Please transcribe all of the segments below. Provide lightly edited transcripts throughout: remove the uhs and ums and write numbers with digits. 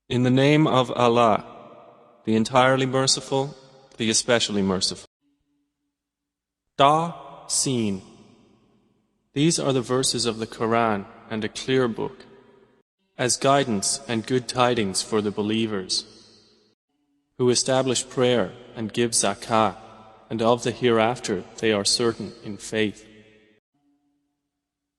In the name of Allah, the entirely merciful, the especially merciful. Ta, Sin. These are the verses of the Quran and a clear book, as guidance and good tidings for the believers, who establish prayer and give zakah, and of the hereafter they are certain in faith.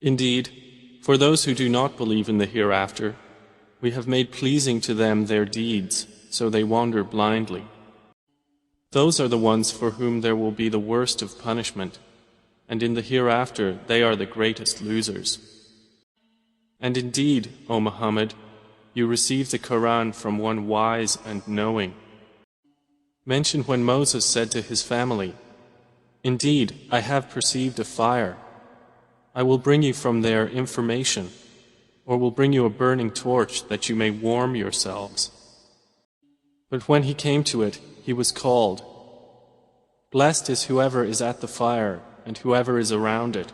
Indeed, for those who do not believe in the hereafter, we have made pleasing to them their deeds, so they wander blindly. Those are the ones for whom there will be the worst of punishment, and in the hereafter they are the greatest losers. And indeed, O Muhammad, you received the Quran from one wise and knowing. Mention when Moses said to his family, "Indeed, I have perceived a fire. I will bring you from there information, or will bring you a burning torch that you may warm yourselves." But when he came to it, he was called. Blessed is whoever is at the fire and whoever is around it,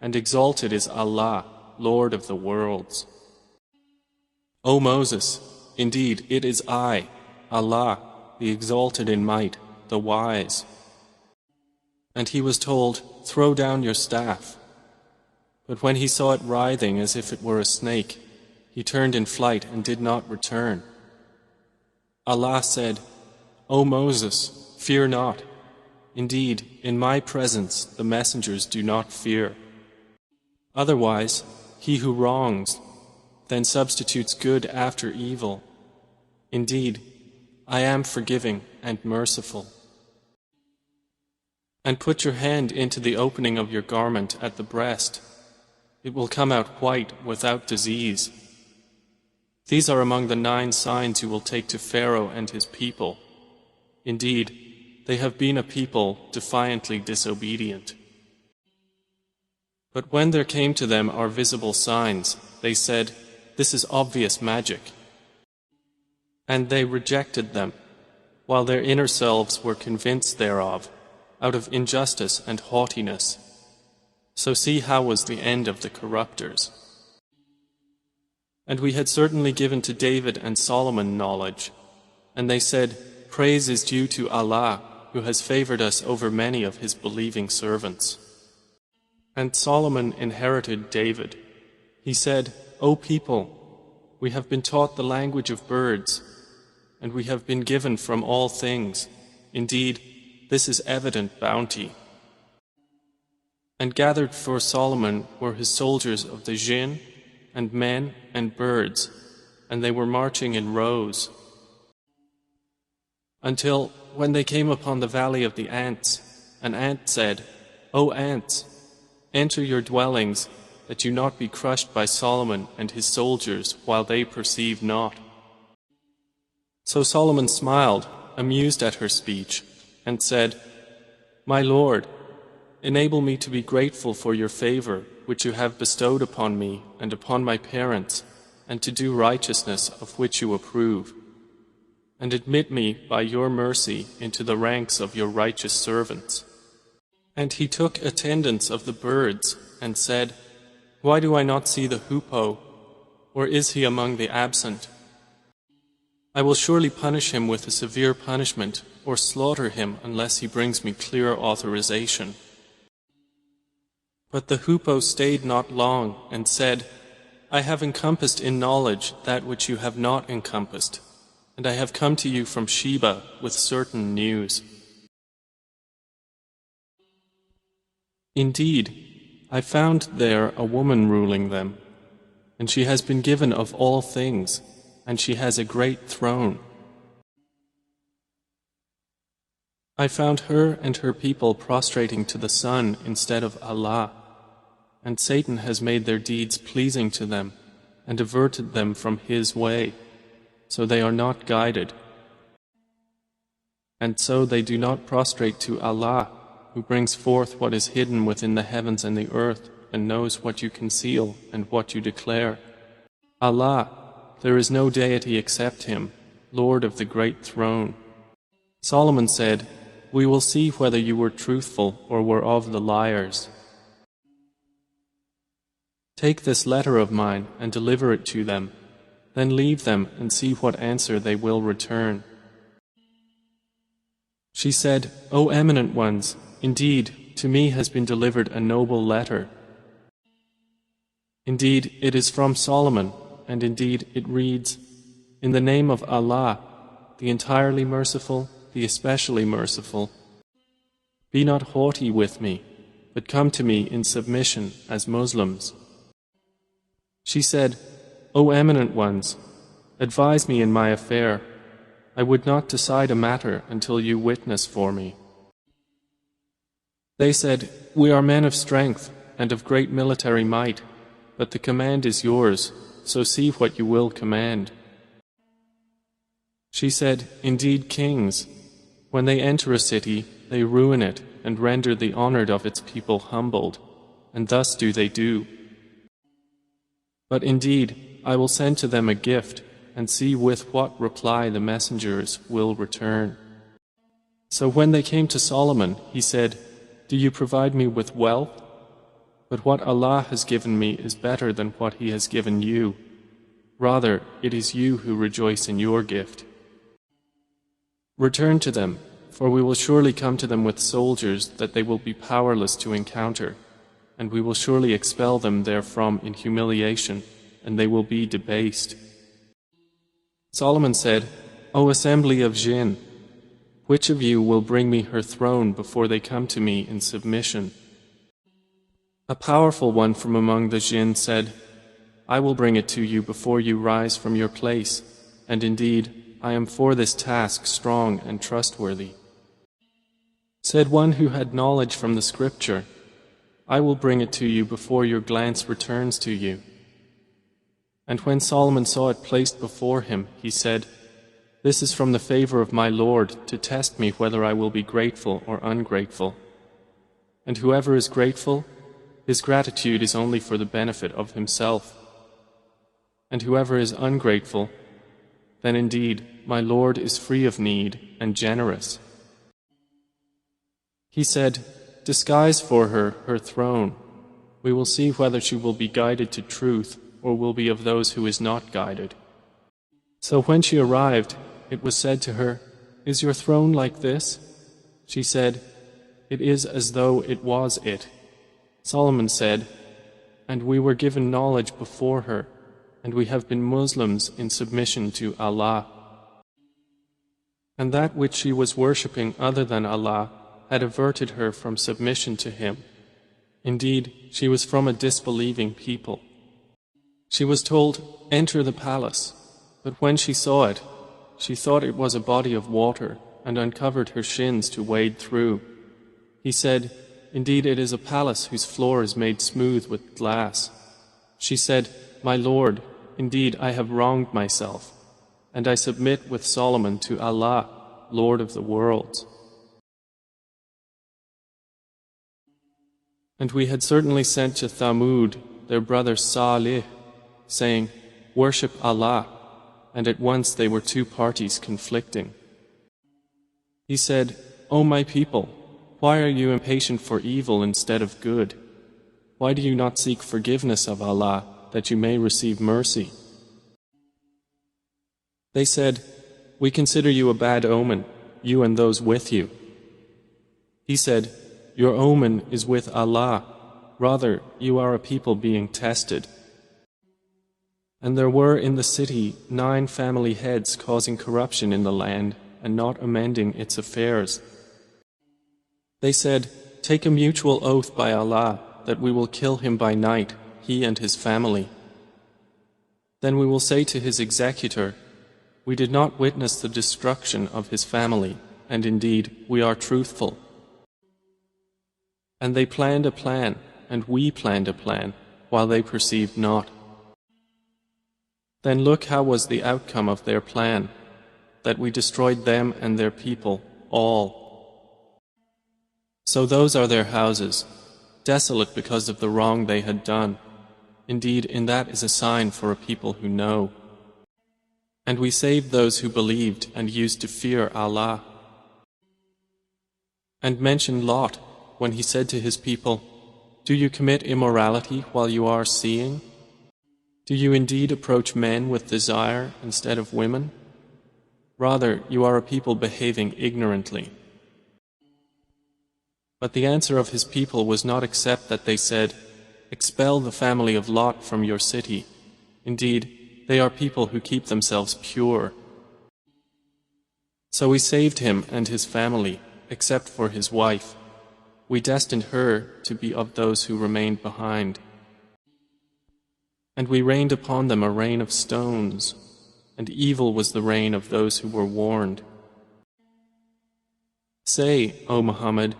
and exalted is Allah, Lord of the worlds. O Moses, indeed it is I, Allah, the exalted in might, the wise. And he was told, "Throw down your staff." But when he saw it writhing as if it were a snake, he turned in flight and did not return. Allah said, "O Moses, fear not. Indeed, in my presence the messengers do not fear. Otherwise, he who wrongs, then substitutes good after evil. Indeed, I am forgiving and merciful." And put your hand into the opening of your garment at the breast. It will come out white without disease. These are among the 9 signs you will take to Pharaoh and his people. Indeed, they have been a people defiantly disobedient. But when there came to them our visible signs, they said, "This is obvious magic." And they rejected them, while their inner selves were convinced thereof, out of injustice and haughtiness. So see how was the end of the corruptors. And we had certainly given to David and Solomon knowledge, and they said, "Praise is due to Allah, who has favored us over many of his believing servants." And Solomon inherited David. He said, "O people, we have been taught the language of birds, and we have been given from all things. Indeed, this is evident bounty." And gathered for Solomon were his soldiers of the jinn, and men and birds, and they were marching in rows. Until, when they came upon the valley of the ants, an ant said, "O ants, enter your dwellings, that you not be crushed by Solomon and his soldiers while they perceive not." So Solomon smiled, amused at her speech, and said, "My Lord, enable me to be grateful for your favor, which you have bestowed upon me and upon my parents, and to do righteousness of which you approve. And admit me by your mercy into the ranks of your righteous servants." And he took attendance of the birds and said, "Why do I not see the hoopoe? Or is he among the absent? I will surely punish him with a severe punishment, or slaughter him unless he brings me clear authorization." But the hoopoe stayed not long and said, "I have encompassed in knowledge that which you have not encompassed, and I have come to you from Sheba with certain news. Indeed, I found there a woman ruling them, and she has been given of all things, and she has a great throne. I found her and her people prostrating to the sun instead of Allah, and Satan has made their deeds pleasing to them and averted them from his way, so they are not guided. And so they do not prostrate to Allah, who brings forth what is hidden within the heavens and the earth, and knows what you conceal and what you declare. Allah, there is no deity except Him, Lord of the great throne." Solomon said, "We will see whether you were truthful or were of the liars. Take this letter of mine and deliver it to them, Then leave them and see what answer they will return. She said, O eminent ones, indeed, to me has been delivered a noble letter. Indeed, it is from Solomon, and indeed it reads, In the name of Allah, the entirely merciful, the especially merciful. Be not haughty with me, but come to me in submission as Muslims. She said, O eminent ones, advise me in my affair. I would not decide a matter until you witness for me. They said, We are men of strength and of great military might, but the command is yours, so see what you will command. She said, Indeed, kings, when they enter a city, they ruin it and render the honored of its people humbled, and thus do they do. But indeed, I will send to them a gift, and see with what reply the messengers will return. So when they came to Solomon, he said, Do you provide me with wealth? But what Allah has given me is better than what He has given you. Rather, it is you who rejoice in your gift. Return to them, for we will surely come to them with soldiers that they will be powerless to encounter, and we will surely expel them therefrom in humiliation, and they will be debased. Solomon said, O assembly of jinn, which of you will bring me her throne before they come to me in submission? A powerful one from among the jinn said, I will bring it to you before you rise from your place, and indeed, I am for this task strong and trustworthy. Said one who had knowledge from the scripture, I will bring it to you before your glance returns to you. And when Solomon saw it placed before him, he said, This is from the favor of my Lord to test me whether I will be grateful or ungrateful. And whoever is grateful, his gratitude is only for the benefit of himself. And whoever is ungrateful, then indeed my Lord is free of need and generous. He said, Disguise for her her throne. We will see whether she will be guided to truth or will be of those who is not guided. So when she arrived, it was said to her, Is your throne like this? She said, It is as though it was it. Solomon said, And we were given knowledge before her, and we have been Muslims in submission to Allah. And that which she was worshipping other than Allah had averted her from submission to Him. Indeed, she was from a disbelieving people. She was told, Enter the palace. But when she saw it, she thought it was a body of water and uncovered her shins to wade through. He said, Indeed, it is a palace whose floor is made smooth with glass. She said, My Lord, indeed I have wronged myself, and I submit with Solomon to Allah, Lord of the worlds. And we had certainly sent to Thamud their brother Salih, saying, Worship Allah, and at once they were two parties conflicting. He said, O my people, why are you impatient for evil instead of good? Why do you not seek forgiveness of Allah, that you may receive mercy? They said, We consider you a bad omen, you and those with you. He said, Your omen is with Allah, rather you are a people being tested. And there were in the city 9 family heads causing corruption in the land and not amending its affairs. They said, Take a mutual oath by Allah that we will kill him by night, he and his family. Then we will say to his executor, We did not witness the destruction of his family, and indeed we are truthful. And they planned a plan, and we planned a plan, while they perceived not. Then look how was the outcome of their plan, that we destroyed them and their people, all. So those are their houses, desolate because of the wrong they had done. Indeed, in that is a sign for a people who know. And we saved those who believed and used to fear Allah. And mention Lot, when he said to his people, Do you commit immorality while you are seeing? Do you indeed approach men with desire instead of women? Rather, you are a people behaving ignorantly. But the answer of his people was not except that they said, "Expel the family of Lot from your city. Indeed, they are people who keep themselves pure." So we saved him and his family, except for his wife. We destined her to be of those who remained behind. And we rained upon them a rain of stones, and evil was the rain of those who were warned. Say, O Muhammad,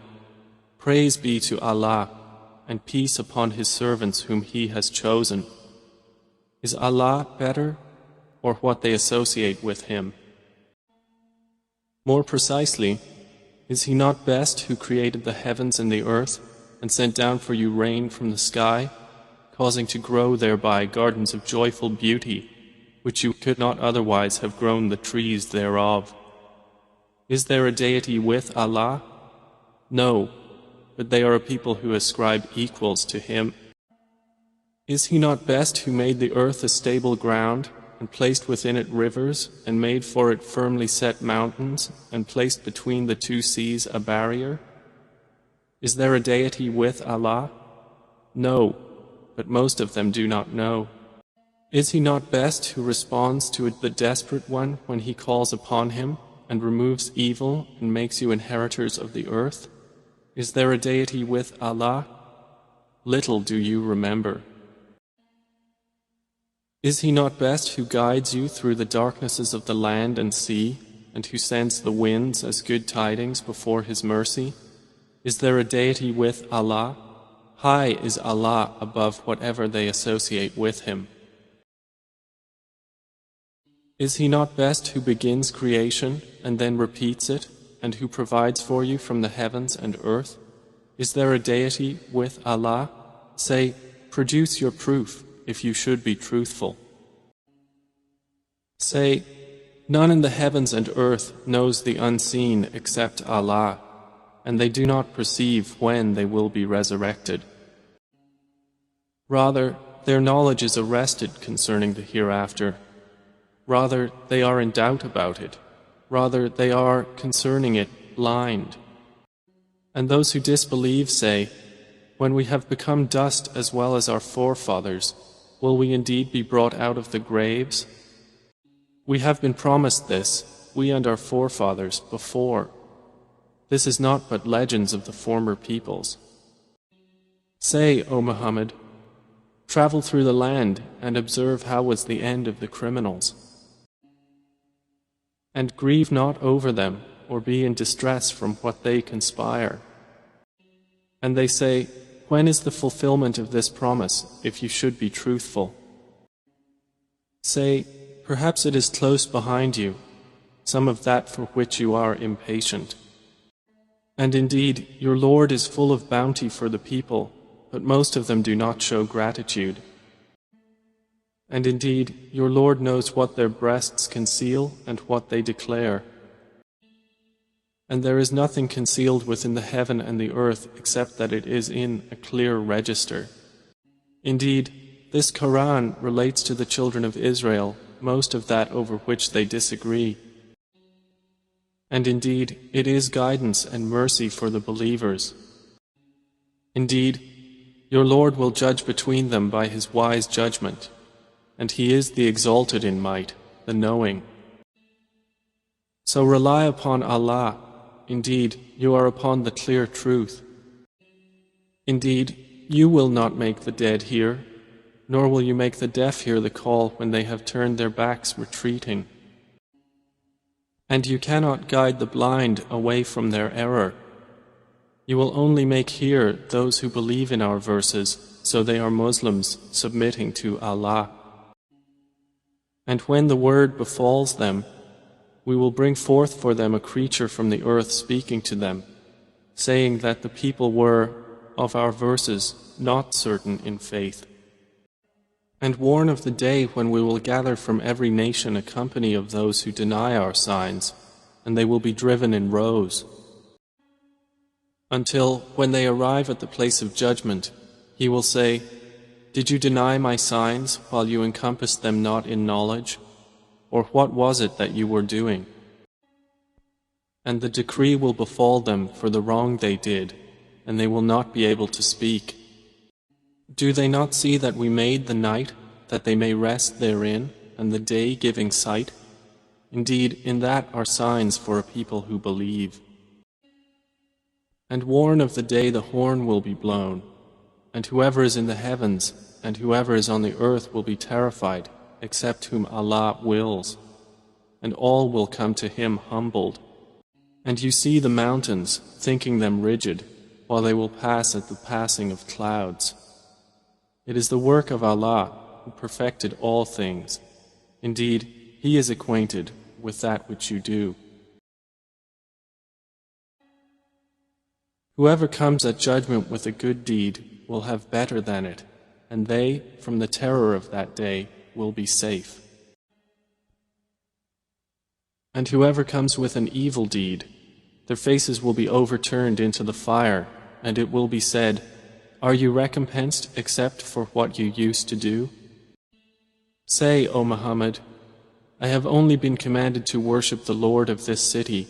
praise be to Allah, and peace upon His servants whom He has chosen. Is Allah better, or what they associate with Him? More precisely, is He not best who created the heavens and the earth, and sent down for you rain from the sky, causing to grow thereby gardens of joyful beauty, which you could not otherwise have grown the trees thereof? Is there a deity with Allah? No, but they are a people who ascribe equals to Him. Is He not best who made the earth a stable ground, and placed within it rivers, and made for it firmly set mountains, and placed between the two seas a barrier? Is there a deity with Allah? No, but most of them do not know. Is He not best who responds to the desperate one when he calls upon Him, and removes evil and makes you inheritors of the earth? Is there a deity with Allah? Little do you remember. Is He not best who guides you through the darknesses of the land and sea, and who sends the winds as good tidings before His mercy? Is there a deity with Allah? High is Allah above whatever they associate with Him. Is He not best who begins creation and then repeats it, and who provides for you from the heavens and earth? Is there a deity with Allah? Say, produce your proof if you should be truthful. Say, none in the heavens and earth knows the unseen except Allah, and they do not perceive when they will be resurrected. Rather, their knowledge is arrested concerning the hereafter. Rather, they are in doubt about it. Rather, they are, concerning it, blind. And those who disbelieve say, when we have become dust as well as our forefathers, will we indeed be brought out of the graves? We have been promised this, we and our forefathers, before. This is not but legends of the former peoples. Say, O Muhammad, travel through the land and observe how was the end of the criminals. And grieve not over them, or be in distress from what they conspire. And they say, when is the fulfillment of this promise, if you should be truthful? Say, perhaps it is close behind you, some of that for which you are impatient. And indeed, your Lord is full of bounty for the people, but most of them do not show gratitude. And indeed, your Lord knows what their breasts conceal and what they declare. And there is nothing concealed within the heaven and the earth except that it is in a clear register. Indeed, this Quran relates to the children of Israel most of that over which they disagree. And indeed, it is guidance and mercy for the believers. Indeed, your Lord will judge between them by His wise judgment, and He is the exalted in might, the knowing. So rely upon Allah. Indeed, you are upon the clear truth. Indeed, you will not make the dead hear, nor will you make the deaf hear the call when they have turned their backs retreating. And you cannot guide the blind away from their error. You will only make hear those who believe in our verses, so they are Muslims submitting to Allah. And when the word befalls them, we will bring forth for them a creature from the earth speaking to them, saying that the people were, of our verses, not certain in faith. And warn of the day when we will gather from every nation a company of those who deny our signs, and they will be driven in rows. Until, when they arrive at the place of judgment, He will say, Did you deny my signs while you encompassed them not in knowledge? Or what was it that you were doing? And the decree will befall them for the wrong they did, and they will not be able to speak. Do they not see that we made the night, that they may rest therein, and the day giving sight? Indeed, in that are signs for a people who believe. And warn of the day the horn will be blown, and whoever is in the heavens and whoever is on the earth will be terrified, except whom Allah wills, and all will come to Him humbled. And you see the mountains, thinking them rigid, while they will pass at the passing of clouds. It is the work of Allah, who perfected all things. Indeed, He is acquainted with that which you do. Whoever comes at judgment with a good deed will have better than it, and they, from the terror of that day, will be safe. And whoever comes with an evil deed, their faces will be overturned into the fire, and it will be said, "Are you recompensed except for what you used to do?" Say, O Muhammad, I have only been commanded to worship the Lord of this city,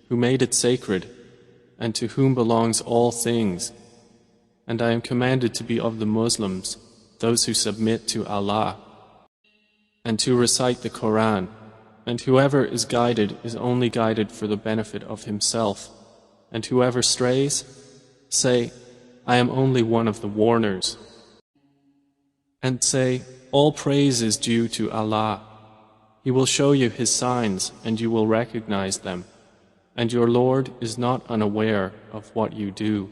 who made it sacred, and to whom belongs all things. And I am commanded to be of the Muslims, those who submit to Allah, and to recite the Koran, and whoever is guided is only guided for the benefit of himself, and whoever strays, say, I am only one of the warners. And say, all praise is due to Allah. He will show you His signs, and you will recognize them, and your Lord is not unaware of what you do.